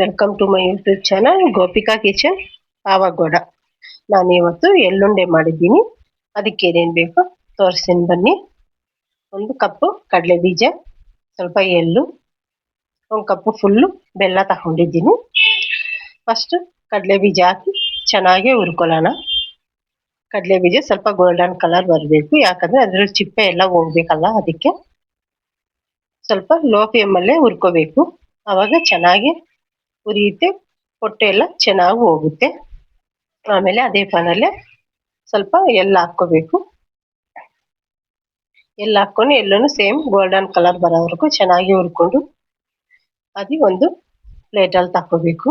Welcome to my YouTube channel Gopika kitchen Pavagada. ನಾನು ಇವತ್ತು ಎಳ್ಳುಂಡೆ ಮಾಡಿದ್ದೀನಿ. ಅದಕ್ಕೆ ಏನೇನು ಬೇಕು ತೋರಿಸ್ತೀನಿ ಬನ್ನಿ. 1 ಕಪ್ಪು ಕಡಲೆ ಬೀಜ, ಸ್ವಲ್ಪ ಎಳ್ಳು, 1 ಕಪ್ಪು ಫುಲ್ಲು ಬೆಲ್ಲ ತಗೊಂಡಿದ್ದೀನಿ. ಫಸ್ಟ್ ಕಡಲೆ ಬೀಜ ಹಾಕಿ ಚೆನ್ನಾಗಿ ಹುರ್ಕೊಳ್ಳೋಣ. ಕಡಲೆ ಬೀಜ ಸ್ವಲ್ಪ ಗೋಲ್ಡನ್ ಕಲರ್ ಬರಬೇಕು, ಯಾಕಂದರೆ ಅದರಲ್ಲಿ ಚಿಪ್ಪೆ ಎಲ್ಲ ಹೋಗ್ಬೇಕಲ್ಲ. ಅದಕ್ಕೆ ಸ್ವಲ್ಪ ಲೋ ಫ್ಲೇಮಲ್ಲೇ ಹುರ್ಕೋಬೇಕು. ಆವಾಗ ಚೆನ್ನಾಗಿ ಉರಿಯುತ್ತೆ, ಹೊಟ್ಟೆ ಎಲ್ಲ ಚೆನ್ನಾಗಿ ಹೋಗುತ್ತೆ. ಆಮೇಲೆ ಅದೇ ಪ್ಯಾನಲ್ಲೇ ಸ್ವಲ್ಪ ಎಳ್ಳು ಹಾಕ್ಕೋಬೇಕು. ಎಳ್ಳು ಹಾಕ್ಕೊಂಡು ಎಳ್ಳನ್ನು ಸೇಮ್ ಗೋಲ್ಡನ್ ಕಲರ್ ಬರೋವರೆಗೂ ಚೆನ್ನಾಗಿ ಹುರ್ಕೊಂಡು ಅದು ಒಂದು ಪ್ಲೇಟಲ್ಲಿ ತಕ್ಕೋಬೇಕು.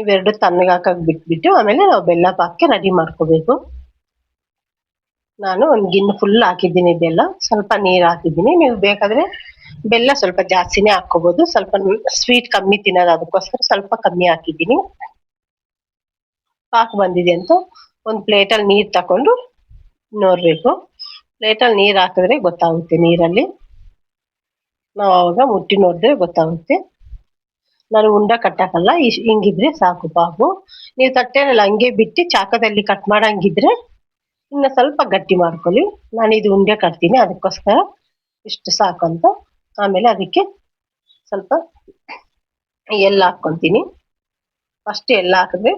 ಇವೆರಡು ತಣ್ಣಗೆ ಹಾಕಕ್ಕೆ ಬಿಟ್ಬಿಟ್ಟು ಆಮೇಲೆ ನಾವು ಬೆಲ್ಲ ಪಾಕಕ್ಕೆ ರೆಡಿ ಮಾಡ್ಕೋಬೇಕು. ನಾನು ಒಂದು ಗಿಣ್ಣು ಫುಲ್ ಹಾಕಿದ್ದೀನಿ ಬೆಲ್ಲ, ಸ್ವಲ್ಪ ನೀರು ಹಾಕಿದ್ದೀನಿ. ನೀವು ಬೇಕಾದರೆ ಬೆಲ್ಲ ಸ್ವಲ್ಪ ಜಾಸ್ತಿನೇ ಹಾಕ್ಕೋಬೋದು. ಸ್ವಲ್ಪ ಸ್ವೀಟ್ ಕಮ್ಮಿ ತಿನ್ನೋದು, ಅದಕ್ಕೋಸ್ಕರ ಸ್ವಲ್ಪ ಕಮ್ಮಿ ಹಾಕಿದ್ದೀನಿ. ಪಾಕ ಬಂದಿದೆ ಅಂತ ಒಂದು ಪ್ಲೇಟಲ್ಲಿ ನೀರು ತಗೊಂಡು ನೋಡಬೇಕು. ಪ್ಲೇಟಲ್ಲಿ ನೀರು ಹಾಕಿದ್ರೆ ಗೊತ್ತಾಗುತ್ತೆ. ನೀರಲ್ಲಿ ನಾವು ಆವಾಗ ಮುಟ್ಟಿ ನೋಡಿದ್ರೆ ಗೊತ್ತಾಗುತ್ತೆ. ನಾನು ಉಂಡ ಕಟ್ಟಕ್ಕಲ್ಲ, ಹಿಂಗಿದ್ರೆ ಸಾಕು ಪಾಕು. ನೀವು ತಟ್ಟೆನಲ್ಲಿ ಹಂಗೆ ಬಿಟ್ಟು ಚಾಕದಲ್ಲಿ ಕಟ್ ಮಾಡಂಗಿದ್ರೆ ಇನ್ನು ಸ್ವಲ್ಪ ಗಟ್ಟಿ ಮಾಡ್ಕೊಳ್ಳಿ. ನಾನು ಇದು ಉಂಡೆ ಕಟ್ತೀನಿ, ಅದಕ್ಕೋಸ್ಕರ ಇಷ್ಟು ಸಾಕು ಅಂತ. ಆಮೇಲೆ ಅದಕ್ಕೆ ಸ್ವಲ್ಪ ಎಳ್ಳು ಹಾಕ್ಕೊತೀನಿ. ಫಸ್ಟ್ ಎಳ್ಳು ಹಾಕಿದ್ರೆ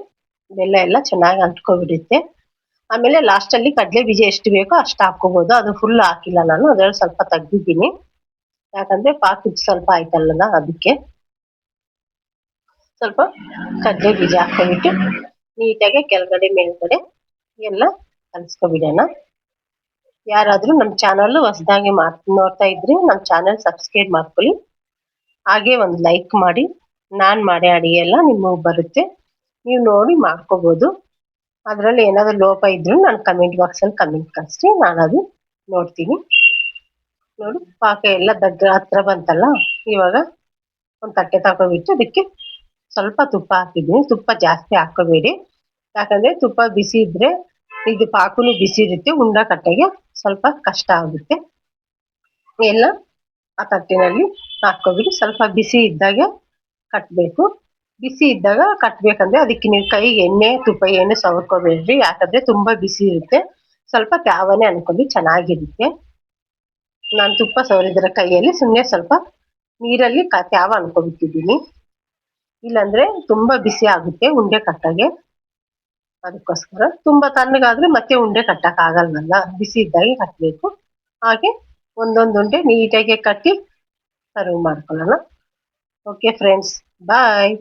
ಬೆಲ್ಲ ಎಲ್ಲ ಚೆನ್ನಾಗಿ ಅಂಟ್ಕೊಬಿಡುತ್ತೆ. ಆಮೇಲೆ ಲಾಸ್ಟಲ್ಲಿ ಕಡಲೆ ಬೀಜ ಎಷ್ಟು ಬೇಕೋ ಅಷ್ಟು ಹಾಕ್ಕೋಬೋದು. ಅದು ಫುಲ್ ಹಾಕಿಲ್ಲ ನಾನು, ಅದರಲ್ಲಿ ಸ್ವಲ್ಪ ತೆಗ್ದಿದ್ದೀನಿ, ಯಾಕಂದರೆ ಪಾಕ ಸ್ವಲ್ಪ ಆಯ್ತಲ್ಲ. ಅದಕ್ಕೆ ಸ್ವಲ್ಪ ಕಡಲೆ ಬೀಜ ಹಾಕ್ಕೊಬಿಟ್ಟು ನೀಟಾಗಿ ಕೆಳಗಡೆ ಮೇಲ್ಗಡೆ ಎಲ್ಲ ಕಲಿಸ್ಕೊಬಿಡೋಣ. ಯಾರಾದರೂ ನಮ್ಮ ಚಾನಲ್ ಹೊಸದಾಗಿ ನೋಡ್ತಾ ಇದ್ರೆ ನಮ್ಮ ಚಾನಲ್ ಸಬ್ಸ್ಕ್ರೈಬ್ ಮಾಡ್ಕೊಳ್ಳಿ. ಹಾಗೆ ಒಂದು ಲೈಕ್ ಮಾಡಿ. ನಾನು ಮಾಡೋ ಅಡುಗೆ ಎಲ್ಲ ನಿಮಗೆ ಬರುತ್ತೆ, ನೀವು ನೋಡಿ ಮಾಡ್ಕೋಬೋದು. ಅದರಲ್ಲಿ ಏನಾದರೂ ಲೋಪ ಇದ್ರೂ ನಾನು ಕಮೆಂಟ್ ಬಾಕ್ಸಲ್ಲಿ ಕಮೆಂಟ್ ಕಳಿಸಿ, ನಾನು ಅದು ನೋಡ್ತೀನಿ. ನೋಡಿ ಪಾಕ ಎಲ್ಲ ಹತ್ರ ಬಂತಲ್ಲ. ಇವಾಗ ಒಂದು ತಟ್ಟೆ ತಗೊಬಿಟ್ಟು ಅದಕ್ಕೆ ಸ್ವಲ್ಪ ತುಪ್ಪ ಹಾಕಿದ್ದೀನಿ. ತುಪ್ಪ ಜಾಸ್ತಿ ಹಾಕೋಬೇಡಿ, ಯಾಕಂದರೆ ತುಪ್ಪ ಬಿಸಿ ಇದ್ದರೆ ಇದು ಪಾಕನು ಬಿಸಿ ಇರುತ್ತೆ, ಉಂಡ ಕಟ್ಟೆಗೆ ಸ್ವಲ್ಪ ಕಷ್ಟ ಆಗುತ್ತೆ. ಎಲ್ಲ ಆ ತಟ್ಟೆನಲ್ಲಿ ಹಾಕ್ಕೊಬಿಟ್ಟು ಸ್ವಲ್ಪ ಬಿಸಿ ಇದ್ದಾಗ ಕಟ್ಟಬೇಕು. ಬಿಸಿ ಇದ್ದಾಗ ಕಟ್ಟಬೇಕಂದ್ರೆ ಅದಕ್ಕೆ ನೀವು ಕೈಗೆ ಎಣ್ಣೆ ತುಪ್ಪ ಏನು ಸವರ್ಕೋಬೇಡ್ರಿ, ಯಾಕಂದರೆ ತುಂಬ ಬಿಸಿ ಇರುತ್ತೆ. ಸ್ವಲ್ಪ ತ್ಯಾವನೇ ಅನ್ಕೊಳ್ಳಿ, ಚೆನ್ನಾಗಿರುತ್ತೆ. ನಾನು ತುಪ್ಪ ಸವರಿದ್ರೆ ಕೈಯಲ್ಲಿ ಸುಮ್ಮನೆ ಸ್ವಲ್ಪ ನೀರಲ್ಲಿ ತ್ಯಾವ ಅನ್ಕೊಬಿಟ್ಟಿದ್ದೀನಿ, ಇಲ್ಲಾಂದರೆ ತುಂಬ ಬಿಸಿ ಆಗುತ್ತೆ ಉಂಡೆ ಕಟ್ಟಾಗೆ. ಅದಕ್ಕೋಸ್ಕರ ತುಂಬ ತಣ್ಣಗಾದರೆ ಮತ್ತೆ ಉಂಡೆ ಕಟ್ಟಕ್ಕಾಗಲ್ವಲ್ಲ, ಬಿಸಿ ಇದ್ದಾಗೆ ಕಟ್ಟಬೇಕು. ಹಾಗೆ ಒಂದೊಂದು ಉಂಡೆ ನೀಟಾಗಿ ಕಟ್ಟಿ ಸರ್ವ್ ಮಾಡ್ಕೊಳ್ಳೋಣ. ಓಕೆ ಫ್ರೆಂಡ್ಸ್, ಬಾಯ್.